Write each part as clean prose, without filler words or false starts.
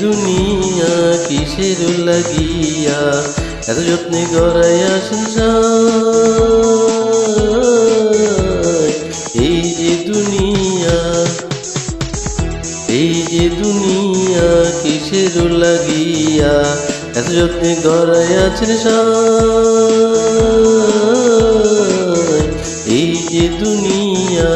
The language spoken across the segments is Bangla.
দুনিয়া কিসের লাগিয়া এত যত্নে গড়াইয়া সংসার। এই যে দুনিয়া কিসের লাগিয়া এত যত্নে গড়াইয়া সংসার। এই যে দুনিয়া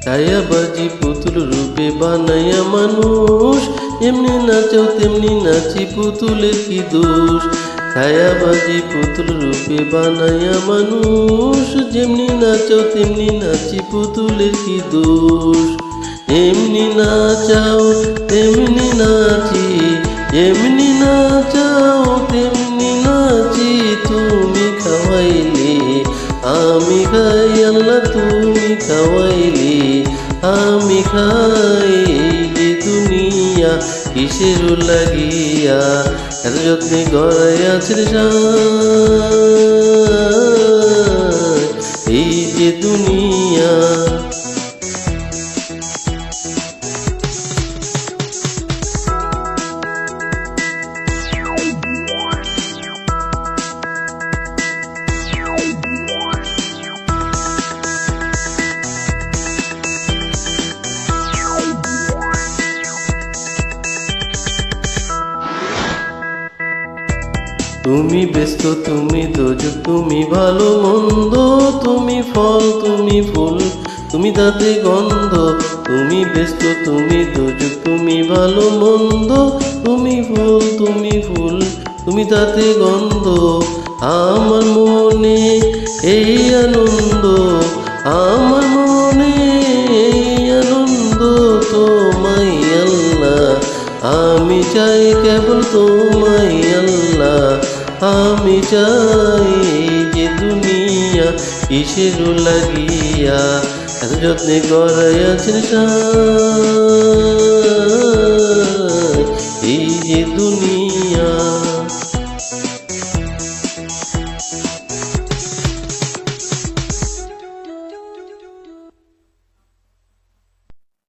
ছায়াবাজি পুতুল রূপে বানাইয়া মানুষ, এমনি নাচো তেমনি নাচি পুতুলের কি দোষ। ছায়াবাজি পুতুল রূপে বানাইয়া মানুষ, যেমনি নাচো তেমনি নাচি পুতুলের কি দোষ। এমনি নাচাও তেমনি নাচি, এমনি নাচাও তেমনি নাচি। তুমি খাওয়াইলে আমি খাই আল্লাহ, তুমি খাওয়াইলে আমি খাই। যে দুনিয়া কিসের লাগিয়া এত যত্নে গড়াইয়া সংসার। এই যে দুনিয়া তুমি ব্যস্ত তুমি দোজক, তুমি ভালো মন্দ, তুমি ফল তুমি ফুল, তুমি তাতে গন্ধ। তুমি ব্যস্ত তুমি দোজক, তুমি ভালো মন্দ, তুমি ফুল তুমি তাতে গন্ধ। আমার মনে এই আনন্দ, আমার মনে এই আনন্দ। তোমায় আল্লাহ আমি চাই, কেবল তোমায় আল্লাহ আমি চাই। যে দুনিয়া কিসের লাগিয়া এত যত্নে গড়াইয়া সংসার।